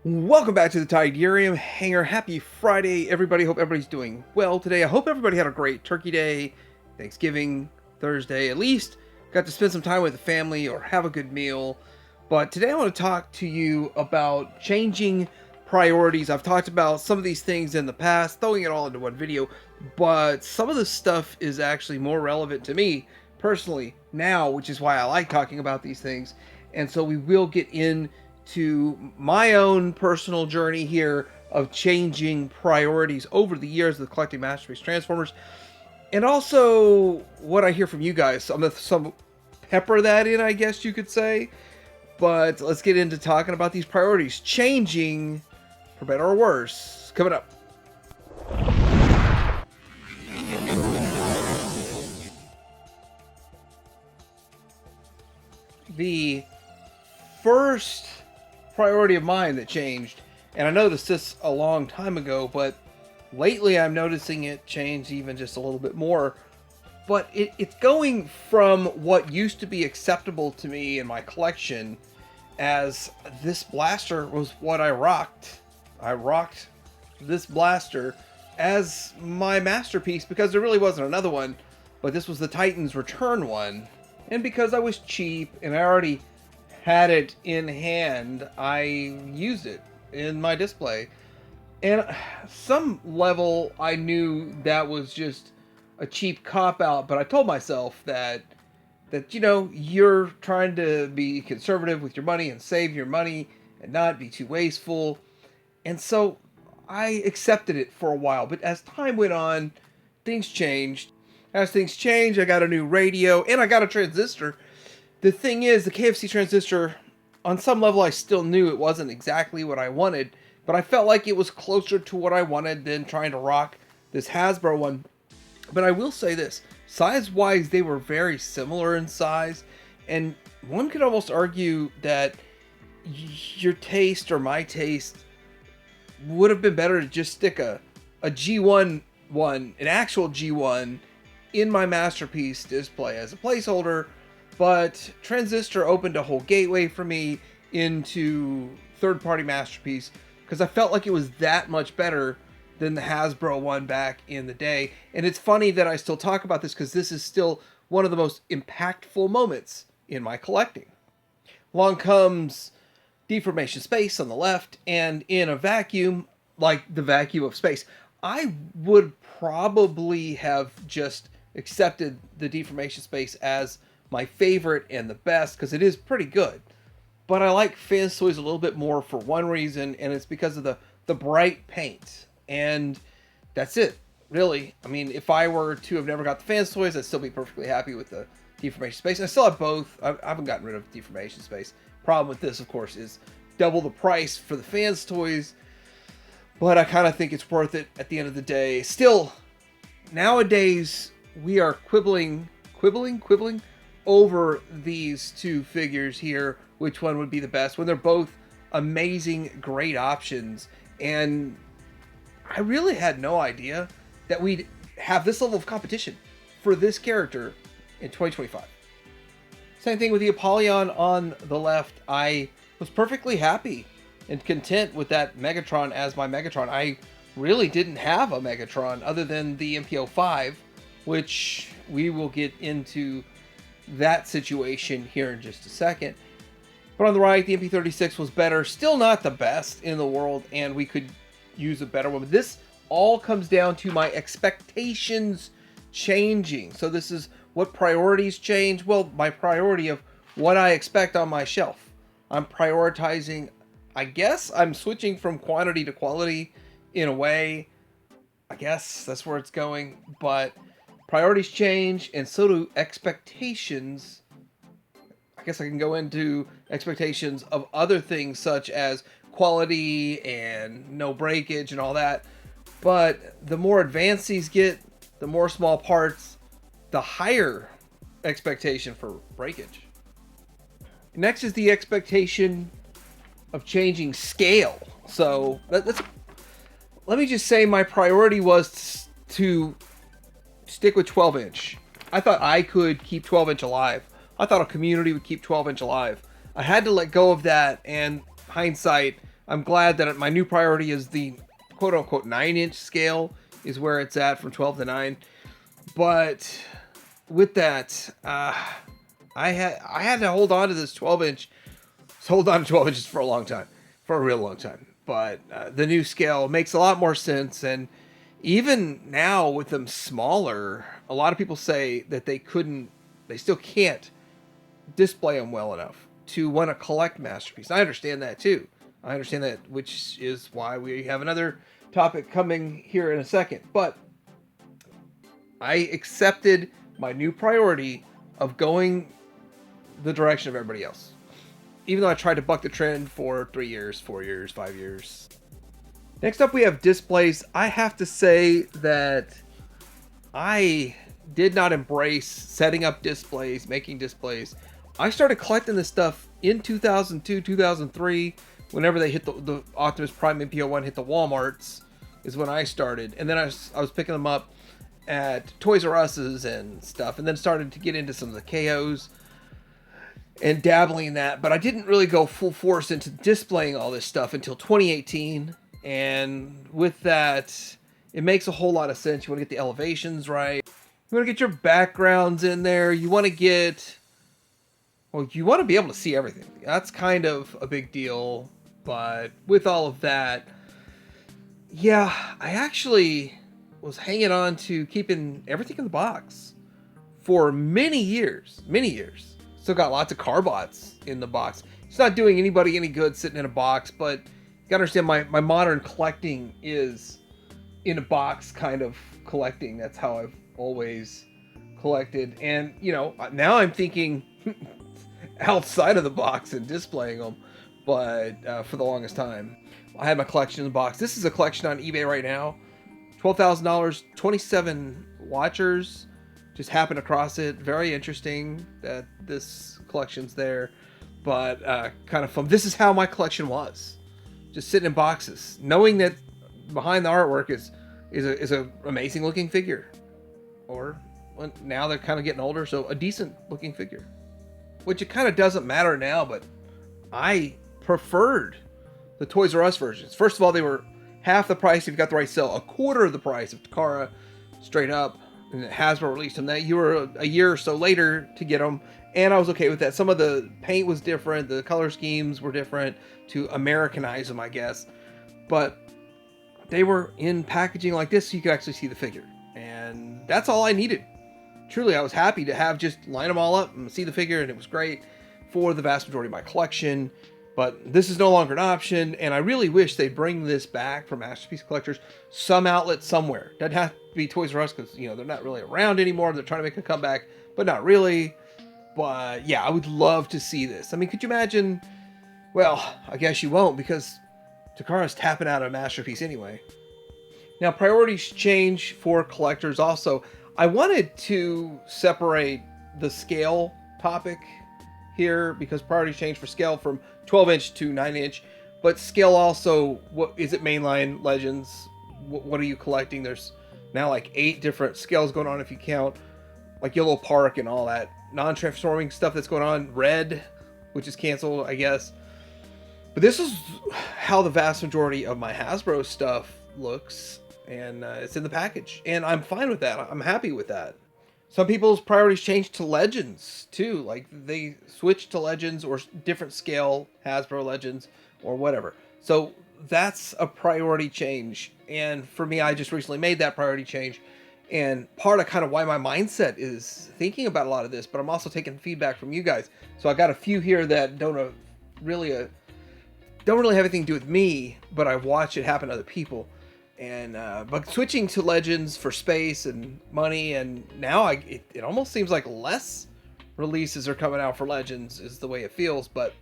Welcome back to the Tidarium Hanger. Happy Friday, everybody. Hope everybody's doing well today. I hope everybody had a great Turkey Day, Thanksgiving, Thursday, at least got to spend some time with the family or have a good meal. But today I want to talk to you about changing priorities. I've talked about some of these things in the past, throwing it all into one video, but some of this stuff is actually more relevant to me personally now, which is why I like talking about these things. And so we will get into my own personal journey here of changing priorities over the years of collecting Masterpiece Transformers, and also what I hear from you guys. I'm gonna some pepper that in, I guess you could say. But let's get into talking about these priorities changing for better or worse. Coming up. The first priority of mine that changed, and I noticed this a long time ago, but lately I'm noticing it change even just a little bit more. But it's going from what used to be acceptable to me in my collection, as this blaster was what I rocked. I rocked this blaster as my masterpiece because there really wasn't another one, but this was the Titan's Return one. And because I was cheap and I already had it in hand, I used it in my display. And some level I knew that was just a cheap cop-out, but I told myself that you know, you're trying to be conservative with your money and save your money and not be too wasteful. And so I accepted it for a while, but as time went on, things changed. As things changed, I got a new radio and I got a transistor. The thing is, the KFC transistor, on some level, I still knew it wasn't exactly what I wanted, but I felt like it was closer to what I wanted than trying to rock this Hasbro one. But I will say this, size-wise, they were very similar in size, and one could almost argue that your taste or my taste would have been better to just stick a G1 one, an actual G1, in my masterpiece display as a placeholder. But Transistor opened a whole gateway for me into third-party masterpiece because I felt like it was that much better than the Hasbro one back in the day. And it's funny that I still talk about this because this is still one of the most impactful moments in my collecting. Along comes Deformation Space on the left, and in a vacuum, like the vacuum of space, I would probably have just accepted the Deformation Space as my favorite and the best because it is pretty good. But I like Fans Toys a little bit more for one reason, and it's because of the bright paint. And that's it, really. I mean, if I were to have never got the Fans Toys, I'd still be perfectly happy with the Deformation Space. I still have both. I haven't gotten rid of Deformation Space. Problem with this, of course, is double the price for the Fans Toys. But I kind of think it's worth it at the end of the day. Still, nowadays, we are quibbling over these two figures here, which one would be the best, when they're both amazing, great options. And I really had no idea that we'd have this level of competition for this character in 2025. Same thing with the Apollyon on the left. I was perfectly happy and content with that Megatron as my Megatron. I really didn't have a Megatron other than the MPO5, which we will get into that situation here in just a second. But on the right, the MP36 was better. Still not the best in the world, and we could use a better one. But this all comes down to my expectations changing. So this is what priorities change. Well, my priority of what I expect on my shelf. I'm prioritizing, I guess I'm switching from quantity to quality in a way. I guess that's where it's going. But priorities change, and so do expectations. I guess I can go into expectations of other things such as quality and no breakage and all that. But the more advanced these get, the more small parts, the higher expectation for breakage. Next is the expectation of changing scale. So let me just say my priority was to stick with 12-inch. I thought I could keep 12-inch alive. I thought a community would keep 12-inch alive. I had to let go of that, and hindsight, I'm glad that my new priority is the quote unquote 9-inch scale is where it's at from 12 to 9. But with that, I had to hold on to this 12-inch. Hold on to 12 inches for a long time, for a real long time. But the new scale makes a lot more sense. And even now with them smaller, a lot of people say that they still can't display them well enough to want to collect masterpiece. I understand that too. I understand that, which is why we have another topic coming here in a second. But I accepted my new priority of going the direction of everybody else. Even though I tried to buck the trend for 3 years, 4 years, 5 years. Next up, we have displays. I have to say that I did not embrace setting up displays, making displays. I started collecting this stuff in 2002, 2003, whenever they hit the Optimus Prime MPO1 hit the Walmarts, is when I started. And then I was picking them up at Toys R Us's and stuff, and then started to get into some of the KOs and dabbling in that. But I didn't really go full force into displaying all this stuff until 2018. And with that, it makes a whole lot of sense. You want to get the elevations right. You want to get your backgrounds in there. You want to get... Well, you want to be able to see everything. That's kind of a big deal. But with all of that, yeah, I actually was hanging on to keeping everything in the box for many years. Many years. Still got lots of Carbots in the box. It's not doing anybody any good sitting in a box, but you gotta understand my modern collecting is in a box kind of collecting. That's how I've always collected. And, you know, now I'm thinking outside of the box and displaying them, but for the longest time, I had my collection in the box. This is a collection on eBay right now. $12,000, 27 watchers. Just happened across it. Very interesting that this collection's there, but kind of fun. This is how my collection was, just sitting in boxes, knowing that behind the artwork is a amazing looking figure, or well, now they're kind of getting older, so a decent looking figure, which it kind of doesn't matter now. But I preferred the Toys R Us versions. First of all, they were half the price if you got the right sale, a quarter of the price of Takara, straight up. And Hasbro released them. That you were a year or so later to get them, and I was okay with that. Some of the paint was different, the color schemes were different to Americanize them, I guess. But they were in packaging like this, so you could actually see the figure, and that's all I needed. Truly, I was happy to have just line them all up and see the figure, and it was great for the vast majority of my collection. But this is no longer an option, and I really wish they'd bring this back for Masterpiece collectors. Some outlet somewhere. Doesn't have to be Toys R Us, because, you know, they're not really around anymore. They're trying to make a comeback, but not really. But yeah, I would love to see this. I mean, could you imagine? Well, I guess you won't, because Takara's tapping out a Masterpiece anyway. Now, priorities change for collectors also. I wanted to separate the scale topic here, because priorities change for scale from 12-inch to 9-inch, but scale also, what is it, Mainline Legends? What are you collecting? There's now like 8 different scales going on if you count like Yellow Park and all that non-transforming stuff that's going on. Red, which is canceled, I guess. But this is how the vast majority of my Hasbro stuff looks, and it's in the package, and I'm fine with that. I'm happy with that. Some people's priorities change to Legends too, like they switch to Legends or different scale Hasbro Legends or whatever. So that's a priority change, and for me, I just recently made that priority change, and part of kind of why my mindset is thinking about a lot of this. But I'm also taking feedback from you guys, so I got a few here that don't really have anything to do with me, but I've watched it happen to other people. And but switching to Legends for space and money, and now it almost seems like less releases are coming out for Legends is the way it feels. But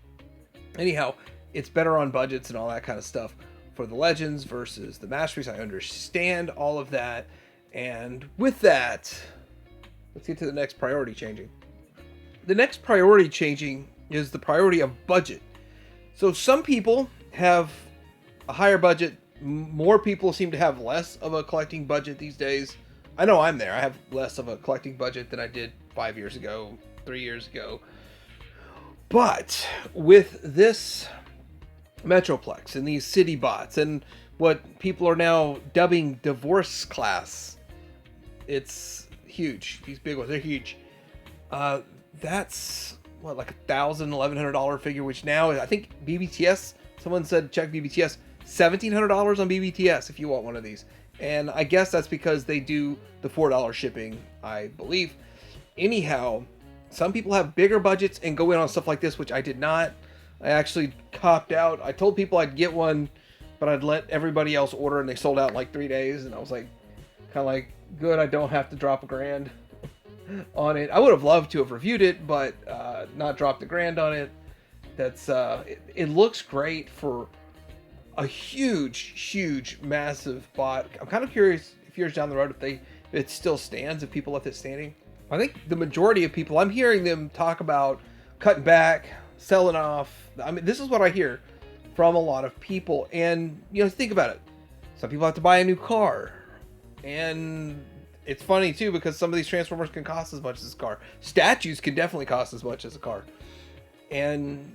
anyhow, it's better on budgets and all that kind of stuff for the Legends versus the Masterpiece. I understand all of that, and with that, let's get to the next priority changing. The next priority changing is the priority of budget. So some people have a higher budget. More people seem to have less of a collecting budget these days. I know I'm there. I have less of a collecting budget than I did 5 years ago, 3 years ago. But with this Metroplex and these city bots and what people are now dubbing divorce class. It's huge. These big ones, they're huge. That's what, like $1,100 figure, which now I think BBTS, someone said check BBTS, $1,700 on BBTS if you want one of these. And I guess that's because they do the $4 shipping, I believe. Anyhow, some people have bigger budgets and go in on stuff like this, which I did not. I actually copped out. I told people I'd get one, but I'd let everybody else order, and they sold out in like 3 days. And I was like, kind of like, good, I don't have to drop $1,000 on it. I would have loved to have reviewed it, but not dropped $1,000 on it. That's it looks great for a huge, massive bot. I'm kind of curious if years down the road if it still stands, if people left it standing. I think the majority of people, I'm hearing them talk about cutting back, selling off. I mean, this is what I hear from a lot of people. And, you know, think about it. Some people have to buy a new car. And it's funny, too, because some of these Transformers can cost as much as a car. Statues can definitely cost as much as a car. And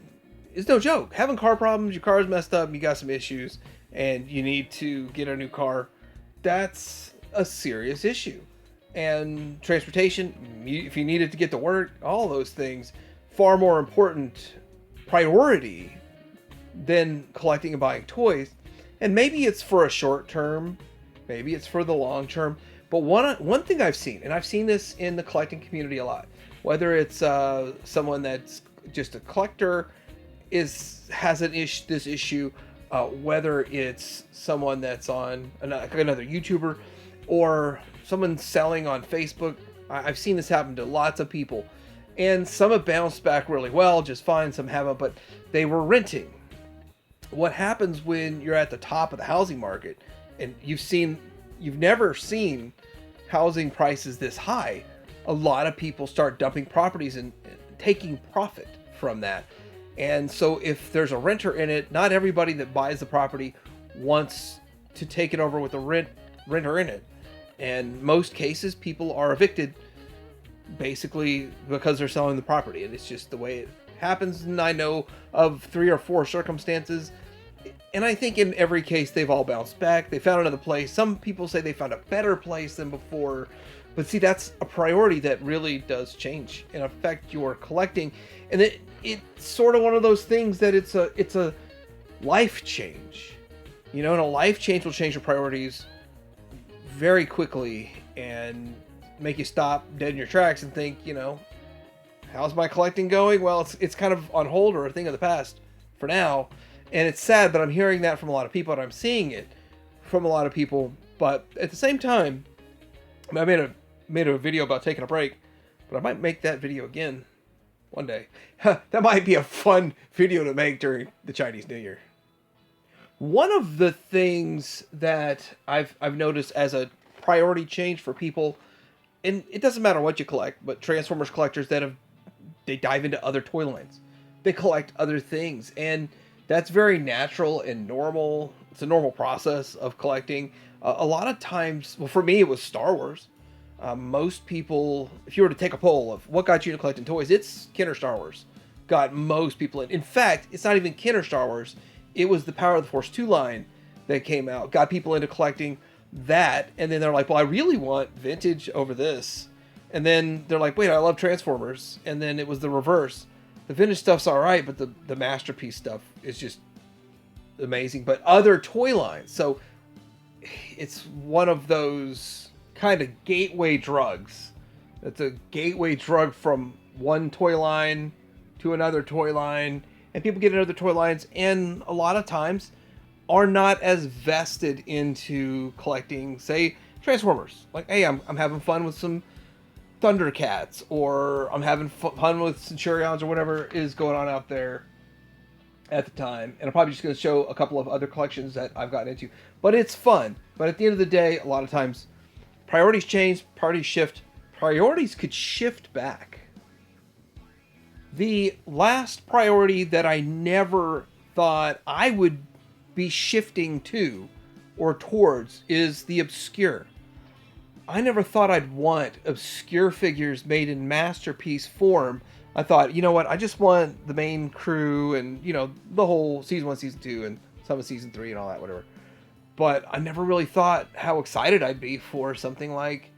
it's no joke. Having car problems, your car's messed up, you got some issues, and you need to get a new car. That's a serious issue. And transportation, if you needed to get to work, all those things, far more important priority than collecting and buying toys. And maybe it's for a short term, maybe it's for the long term. But one thing I've seen, and I've seen this in the collecting community a lot, whether it's someone that's just a collector has this issue, whether it's someone that's on another YouTuber or someone selling on Facebook. I've seen this happen to lots of people, and some have bounced back really well, just fine. Some haven't, but they were renting. What happens when you're at the top of the housing market and you've never seen housing prices this high? A lot of people start dumping properties and taking profit from that. And so if there's a renter in it, not everybody that buys the property wants to take it over with a renter in it. And most cases, people are evicted basically because they're selling the property. And it's just the way it happens. And I know of 3 or 4 circumstances. And I think in every case, they've all bounced back. They found another place. Some people say they found a better place than before. But see, that's a priority that really does change and affect your collecting. And it's sort of one of those things that it's a life change. You know, and a life change will change your priorities very quickly and make you stop dead in your tracks and think, you know, how's my collecting going? Well, it's kind of on hold or a thing of the past for now. And it's sad, but I'm hearing that from a lot of people, and I'm seeing it from a lot of people. But at the same time, I made a video about taking a break, but I might make that video again one day. That might be a fun video to make during the Chinese New Year. One of the things that I've noticed as a priority change for people, and it doesn't matter what you collect, but Transformers collectors they dive into other toy lines. They collect other things, and that's very natural and normal. It's a normal process of collecting. A lot of times, well, for me, it was Star Wars. Most people, if you were to take a poll of what got you to collecting toys, it's Kenner Star Wars. Got most people in. In fact, it's not even Kenner Star Wars. It was the Power of the Force 2 line that came out. Got people into collecting that. And then they're like, well, I really want vintage over this. And then they're like, wait, I love Transformers. And then it was the reverse. The vintage stuff's all right, but the masterpiece stuff is just amazing. But other toy lines. So it's one of those kind of gateway drugs. It's a gateway drug from one toy line to another toy line. And people get into other toy lines and a lot of times are not as vested into collecting, say, Transformers. Like, hey, I'm having fun with some Thundercats, or I'm having fun with Centurions, or whatever is going on out there at the time. And I'm probably just going to show a couple of other collections that I've gotten into. But it's fun. But at the end of the day, a lot of times, priorities change, priorities shift. Priorities could shift back. The last priority that I never thought I would be shifting to or towards is the obscure. I never thought I'd want obscure figures made in masterpiece form I thought, you know what, I just want the main crew and, the whole season 1, season 2, and some of season 3 and all that, whatever. But I never really thought how excited I'd be for something like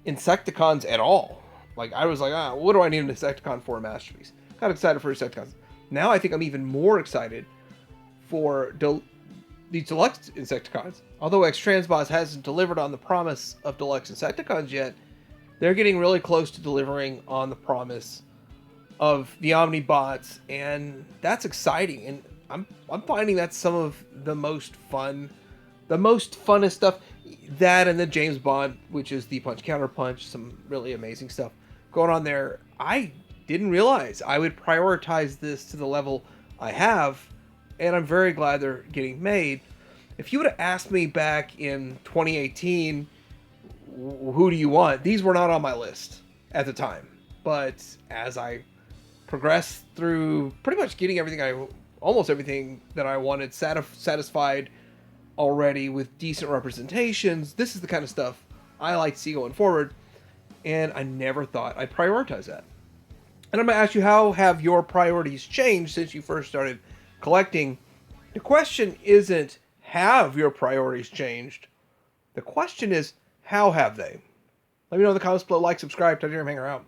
Insecticons at all. Like, I was like, what do I need an Insecticon for a Masterpiece? Got excited for Insecticons. Now I think I'm even more excited for these deluxe Insecticons. Although X Transbots hasn't delivered on the promise of deluxe Insecticons yet, they're getting really close to delivering on the promise of the Omnibots, and that's exciting. And I'm finding that's some of the most funnest stuff. That and the James Bond, which is the Punch Counter Punch, some really amazing stuff going on there. I didn't realize I would prioritize this to the level I have, and I'm very glad they're getting made. If you would have asked me back in 2018, who do you want? These were not on my list at the time. But as I progressed through pretty much getting almost everything that I wanted satisfied already with decent representations, this is the kind of stuff I like to see going forward. And I never thought I'd prioritize that. And I'm going to ask you, how have your priorities changed since you first started collecting? The question isn't, have your priorities changed? The question is, how have they? Let me know in the comments below. Like, subscribe, tell your hang her out.